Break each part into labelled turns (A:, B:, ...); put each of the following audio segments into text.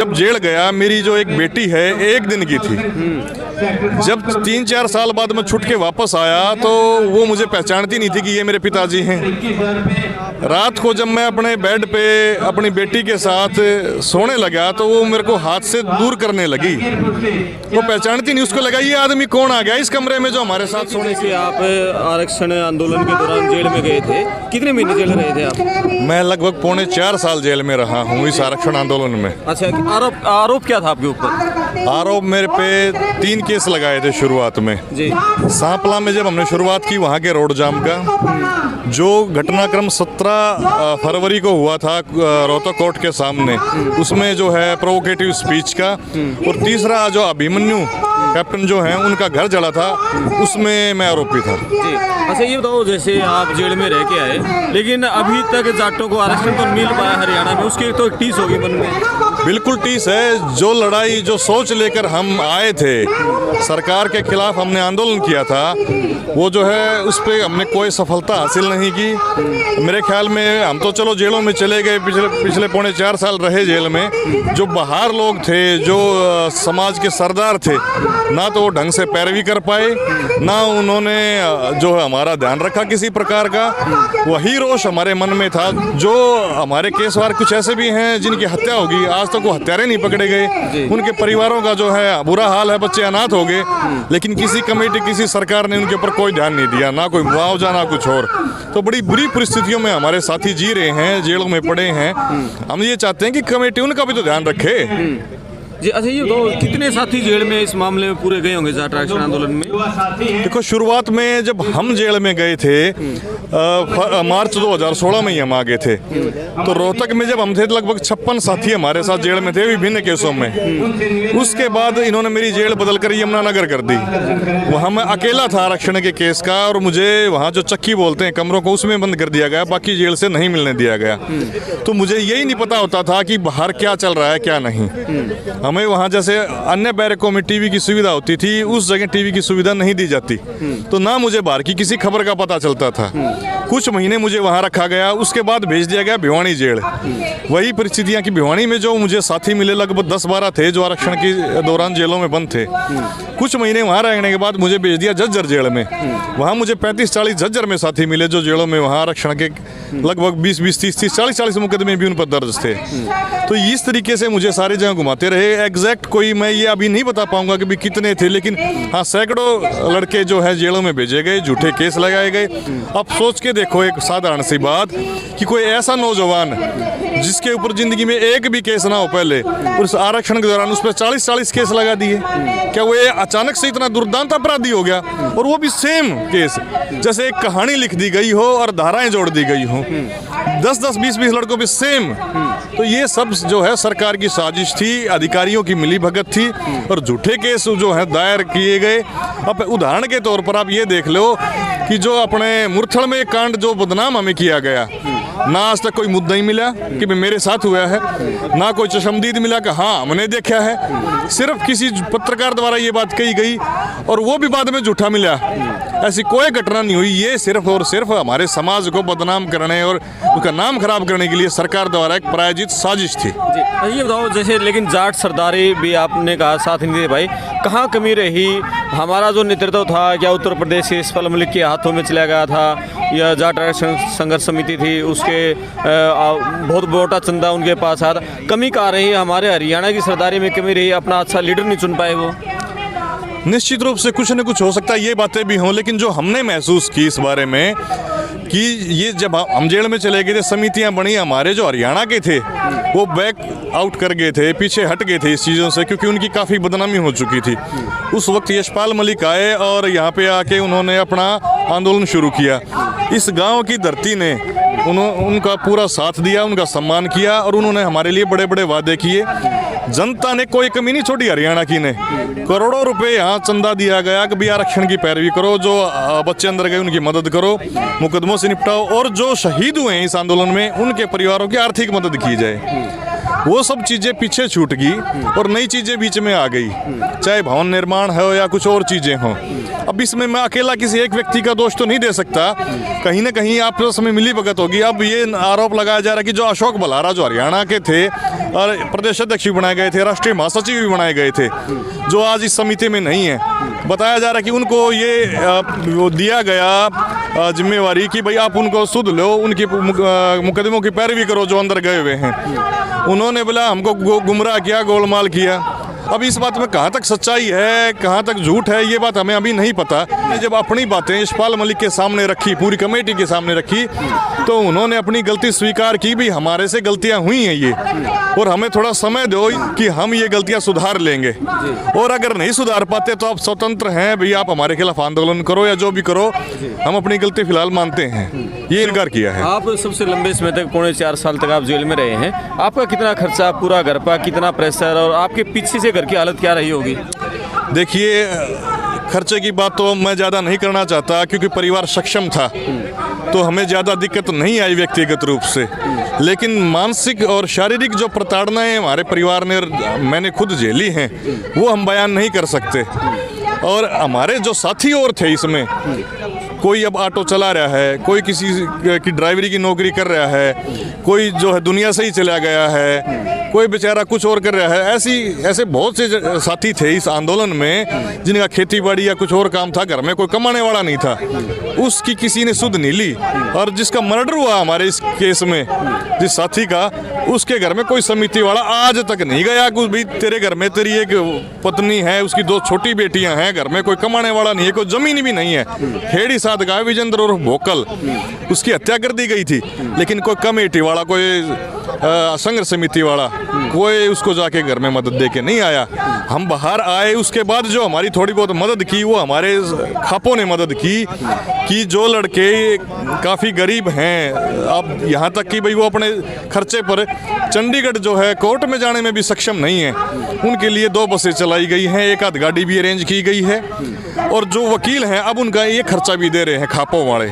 A: जब जेल गया, मेरी जो एक बेटी है 1 दिन की थी। जब 3-4 साल बाद मैं छुट के वापस आया तो वो मुझे पहचानती नहीं थी कि ये मेरे पिताजी हैं। रात को जब मैं अपने बेड पे अपनी बेटी के साथ सोने लगा तो वो मेरे को हाथ से दूर करने लगी। वो पहचानती नहीं, उसको लगा ये आदमी कौन आ गया इस कमरे में जो हमारे साथ सोने
B: से। आप आरक्षण आंदोलन के दौरान जेल में गए थे, कितने महीने जेल रहे थे आप?
A: मैं लगभग 4.25 साल जेल में रहा हूँ इस आरक्षण आंदोलन में।
B: अच्छा, आरोप क्या था आपके ऊपर?
A: आरोप मेरे पे 3 केस लगाए थे शुरुआत में
B: जी।
A: सांपला में जब हमने शुरुआत की वहाँ के रोड जाम का, जो घटनाक्रम 17 फरवरी को हुआ था रोहतक कोर्ट के सामने, उसमें जो है प्रोवोकेटिव स्पीच का, और तीसरा जो अभिमन्यु कैप्टन जो हैं उनका घर जला था, उसमें मैं आरोपी था।
B: जी। अच्छा, ये बताओ, जैसे आप जेल में रह के आए लेकिन अभी तक जाटों को आरक्षण तो मिल पाया हरियाणा में, उसकी तो टीस होगी मन में।
A: बिल्कुल टीस है। जो लड़ाई, जो सोच लेकर हम आए थे, सरकार के खिलाफ हमने आंदोलन किया था, वो जो है उस पर हमने कोई सफलता हासिल नहीं की। मेरे ख्याल में हम तो चलो जेलों में चले गए, पिछले 4.25 साल रहे जेल में। जो बाहर लोग थे, जो समाज के सरदार थे, ना तो वो ढंग से पैरवी कर पाए, ना उन्होंने जो है हमारा ध्यान रखा किसी प्रकार का। वही रोष हमारे मन में था। जो हमारे केसवार कुछ ऐसे भी हैं जिनकी हत्या होगी, आज तक वो हत्यारे नहीं पकड़े गए। उनके परिवारों का जो है बुरा हाल है, बच्चे अनाथ हो गए, लेकिन किसी कमेटी, किसी सरकार ने उनके ऊपर कोई ध्यान नहीं दिया, ना कोई मुआवजा, ना कुछ और। तो बड़ी बुरी परिस्थितियों में हमारे साथी जी रहे हैं, जेलों में पड़े हैं। हम ये चाहते हैं कि कमेटी उनका भी तो ध्यान रखे।
B: जी। अच्छा, ये तो कितने साथी जेल में इस मामले में पूरे गए होंगे जाट आरक्षण आंदोलन में?
A: देखो, शुरुआत में जब हम जेल में गए थे, मार्च 2016 में ही हम आ गए थे, तो रोहतक में जब हम थे लगभग 56 साथी हमारे साथ जेल में थे विभिन्न केसों में। उसके बाद इन्होंने मेरी जेल बदल कर यमुनानगर कर दी। वहाँ मैं अकेला था आरक्षण के केस का, और मुझे वहाँ जो चक्की बोलते हैं कमरों को, उसमें बंद कर दिया गया, बाकी जेल से नहीं मिलने दिया गया। तो मुझे यही नहीं पता होता था कि बाहर क्या चल रहा है क्या नहीं। हमें वहाँ जैसे अन्य बैरकों में टीवी की सुविधा होती थी, उस जगह टीवी की सुविधा नहीं दी जाती, तो ना मुझे बाहर की किसी खबर का पता चलता था। कुछ महीने मुझे वहाँ रखा गया, उसके बाद भेज दिया गया भिवानी जेल। वही परिस्थितियाँ कि भिवानी में जो मुझे साथी मिले लगभग 10-12 थे जो आरक्षण के दौरान जेलों में बंद थे। कुछ महीने वहाँ रहने के बाद मुझे भेज दिया झज्जर जेल में। वहाँ मुझे 35-40 झज्जर में साथी मिले जो जेलों में वहाँ आरक्षण के लगभग 20-20, 30-30, 40-40 मुकदमे भी उन पर दर्ज थे। तो इस तरीके से मुझे सारी जगह घुमाते रहे। एग्जैक्ट कोई मैं ये अभी नहीं बता पाऊंगा कि भी कितने थे, लेकिन हाँ, सैकड़ों लड़के जो है जेलों में भेजे गए, झूठे केस लगाए गए। अब सोच के देखो एक साधारण सी बात कि कोई ऐसा नौजवान जिसके ऊपर जिंदगी में एक भी केस ना हो पहले, और उस आरक्षण के दौरान उस पर 40-40 केस लगा दिए, क्या वो अचानक से इतना दुर्दांत अपराधी हो गया? और वो भी सेम केस, जैसे एक कहानी लिख दी गई हो और धाराएं जोड़ दी गई हो, 10-10, 20-20 लड़कों पे सेम। तो ये सब जो है सरकार की साजिश थी, अधिकारियों की मिलीभगत थी, और झूठे केस जो है दायर किए गए। अब उदाहरण के तौर पर आप ये देख लो कि जो अपने मुरथल में कांड जो बदनाम हमें किया गया, ना आज तक कोई मुद्दा ही मिला कि मेरे साथ हुआ है, ना कोई चशमदीद मिला कि हाँ हमने देखा है। सिर्फ किसी पत्रकार द्वारा ये बात कही गई और वो भी बाद में झूठा मिला। ऐसी कोई घटना नहीं हुई। ये सिर्फ और सिर्फ हमारे समाज को बदनाम करने और उसका नाम खराब करने के लिए सरकार द्वारा एक प्रायोजित साजिश थी।
B: जी। ये बताओ, जैसे लेकिन जाट सरदारी भी आपने कहा साथ नहीं दे भाई, कहाँ कमी रही? हमारा जो नेतृत्व था, क्या उत्तर प्रदेश के इस्फल मलिक के हाथों में चला गया था, या जाट आरक्षण संघर्ष समिति थी उसके बहुत मोटा चंदा उनके पास आया था? कमी कहाँ रही? हमारे हरियाणा की सरदारी में कमी रही, अपना अच्छा लीडर नहीं चुन पाए वो?
A: निश्चित रूप से कुछ न कुछ हो सकता है, ये बातें भी हों, लेकिन जो हमने महसूस की इस बारे में कि ये जब हम जेल में चले गए थे, समितियां बनी, हमारे जो हरियाणा के थे वो बैक आउट कर गए थे, पीछे हट गए थे इस चीज़ों से, क्योंकि उनकी काफ़ी बदनामी हो चुकी थी। उस वक्त यशपाल मलिक आए और यहाँ पे आके उन्होंने अपना आंदोलन शुरू किया। इस गांव की धरती ने उनका पूरा साथ दिया, उनका सम्मान किया, और उन्होंने हमारे लिए बड़े बड़े वादे किए। जनता ने कोई कमी नहीं छोड़ी, हरियाणा की ने करोड़ों रुपए यहाँ चंदा दिया गया कि भी आरक्षण की पैरवी करो, जो बच्चे अंदर गए उनकी मदद करो, मुकदमों से निपटाओ, और जो शहीद हुए हैं इस आंदोलन में उनके परिवारों की आर्थिक मदद की जाए। वो सब चीज़ें पीछे छूट गई और नई चीज़ें बीच में आ गई, चाहे भवन निर्माण हो या कुछ और चीज़ें हों। अब इसमें मैं अकेला किसी एक व्यक्ति का दोष तो नहीं दे सकता, कहीं ना कहीं आपस में मिली भगत होगी। अब ये आरोप लगाया जा रहा है कि जो अशोक बलारा जो हरियाणा के थे और प्रदेश अध्यक्ष भी बनाए गए थे, राष्ट्रीय महासचिव भी बनाए गए थे, जो आज इस समिति में नहीं है, बताया जा रहा है कि उनको ये वो दिया गया जिम्मेवारी कि भाई आप उनको सुध लो, उनकी मुकदमों की पैरवी करो जो अंदर गए हुए हैं। उन्होंने बोला हमको गुमराह किया, गोलमाल किया। अब इस बात में कहाँ तक सच्चाई है, कहाँ तक झूठ है, ये बात हमें अभी नहीं पता। जब अपनी बातें यशपाल मलिक के सामने रखी, पूरी कमेटी के सामने रखी, तो उन्होंने अपनी गलती स्वीकार की भी हमारे से गलतियां हुई हैं ये, और हमें थोड़ा समय दो कि हम ये गलतियां सुधार लेंगे। और अगर नहीं सुधार पाते तो आप स्वतंत्र हैं भाई, आप हमारे खिलाफ आंदोलन करो या जो भी करो, हम अपनी गलती फिलहाल मानते हैं, ये इनकार किया है।
B: आप सबसे लंबे समय तक 4.5 साल तक आप जेल में रहे हैं, आपका कितना खर्चा पूरा घर पर, कितना प्रेशर, और आपके पीछे से घर की हालत क्या रही होगी?
A: देखिए, खर्चे की बात तो मैं ज़्यादा नहीं करना चाहता क्योंकि परिवार सक्षम था, तो हमें ज़्यादा दिक्कत नहीं आई व्यक्तिगत रूप से। लेकिन मानसिक और शारीरिक जो प्रताड़नाएं हमारे परिवार ने, मैंने खुद झेली हैं, वो हम बयान नहीं कर सकते। और हमारे जो साथी और थे इसमें, कोई अब ऑटो चला रहा है, कोई किसी की ड्राइवरी की नौकरी कर रहा है, कोई जो है दुनिया से ही चला गया है, कोई बेचारा कुछ और कर रहा है। ऐसे बहुत से साथी थे इस आंदोलन में जिनका खेती बाड़ी या कुछ और काम था, घर में कोई कमाने वाला नहीं था, उसकी किसी ने सुध नहीं ली। और जिसका मर्डर हुआ हमारे इस केस में, जिस साथी का, उसके घर में कोई समिति वाला आज तक नहीं गया कुछ भी, तेरे घर में तेरी एक पत्नी है, उसकी 2 छोटी बेटियां हैं, घर में कोई कमाने वाला नहीं है, कोई जमीन भी नहीं है। खेड़ी साथ गाय विजेंद्र और भोकल, उसकी हत्या कर दी गई थी, लेकिन कोई कमेटी वाला, कोई संघर्ष समिति वाला, कोई उसको जाके घर में मदद दे के नहीं आया। हम बाहर आए, उसके बाद जो हमारी थोड़ी बहुत मदद की वो हमारे खापों ने मदद की कि जो लड़के काफ़ी गरीब हैं, अब यहाँ तक कि भाई वो अपने खर्चे पर चंडीगढ़ जो है कोर्ट में जाने में भी सक्षम नहीं है, उनके लिए 2 बसें चलाई गई हैं, 1 आध गाड़ी भी अरेंज की गई है, और जो वकील हैं अब उनका ये खर्चा भी दे रहे हैं खापों वाले।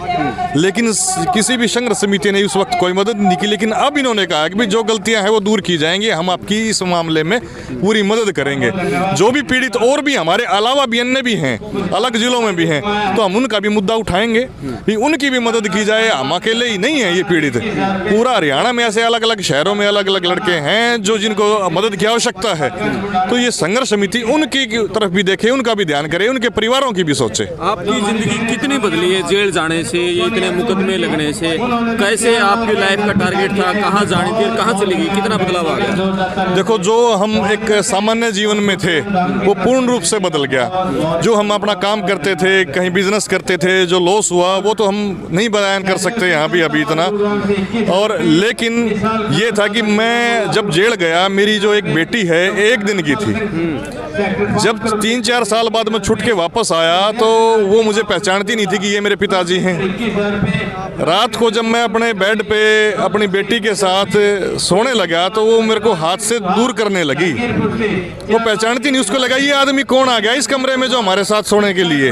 A: लेकिन किसी भी संघर्ष समिति ने उस वक्त कोई मदद नहीं की। लेकिन अब इन्होंने कहा कि भाई जो गलतियां हैं वो दूर की जाएंगी, हम आपकी इस मामले में पूरी मदद करेंगे। जो भी पीड़ित और भी हमारे अलावा भी अन्य भी हैं, अलग जिलों में भी हैं, तो हम उनका भी मुद्दा उठाएंगे, उनकी भी मदद की जाए। हम अकेले ही नहीं है ये पीड़ित, पूरा हरियाणा में ऐसे अलग अलग शहरों में अलग अलग लड़के हैं जो जिनको मदद की आवश्यकता है। तो ये संघर्ष समिति उनकी तरफ भी देखे, उनका भी ध्यान करे, उनके परिवारों की भी सोचे।
B: आपकी जिंदगी कितनी बदली है जेल जाने से, ये इतने मुकदमे लगने से? कैसे आपकी लाइफ का टारगेट था, कहाँ जानी थी, कहाँ चली गई, कितना बदलाव आ गया?
A: देखो, जो हम एक सामान्य जीवन में थे वो पूर्ण रूप से बदल गया। जो हम अपना काम करते थे, कहीं बिजनेस करते थे, जो लॉस हुआ वो तो हम नहीं बयान कर सकते यहाँ भी अभी इतना। और लेकिन ये था कि मैं जब जेल गया, मेरी जो एक बेटी है 1 दिन की थी। जब 3-4 साल बाद मैं छूट के वापस आया तो वो मुझे पहचानती नहीं थी कि ये मेरे पिताजी हैं। रात को जब मैं अपने बेड पे अपनी बेटी के साथ सोने लगा तो वो मेरे को हाथ से दूर करने लगी, वो पहचानती नहीं। उसको लगा ये आदमी कौन आ गया इस कमरे में जो हमारे साथ सोने के लिए।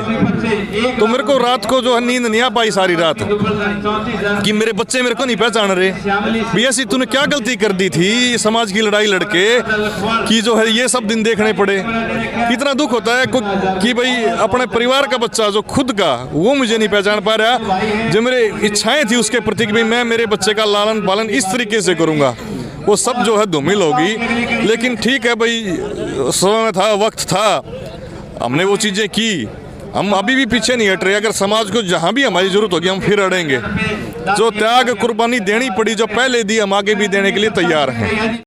A: तो मेरे को रात को जो है नींद नहीं आ पाई सारी रात कि मेरे बच्चे मेरे को नहीं पहचान रहे। भैया सी तूने क्या गलती कर दी थी समाज की लड़ाई लड़के कि जो है ये सब दिन देखने पड़े। इतना दुख होता है कि भाई अपने परिवार का बच्चा जो खुद का वो मुझे नहीं पहचान पा रहा। जो मेरे इच्छाएं थी उसके प्रति कि भाई मैं मेरे बच्चे का लालन पालन इस तरीके से करूँगा, वो सब जो है धूमिल होगी। लेकिन ठीक है भाई, समय था, वक्त था, हमने वो चीज़ें की। हम अभी भी पीछे नहीं हट रहे। अगर समाज को जहाँ भी हमारी जरूरत होगी हम फिर अड़ेंगे। जो त्याग कुर्बानी देनी पड़ी जो पहले दी, हम आगे भी देने के लिए तैयार हैं।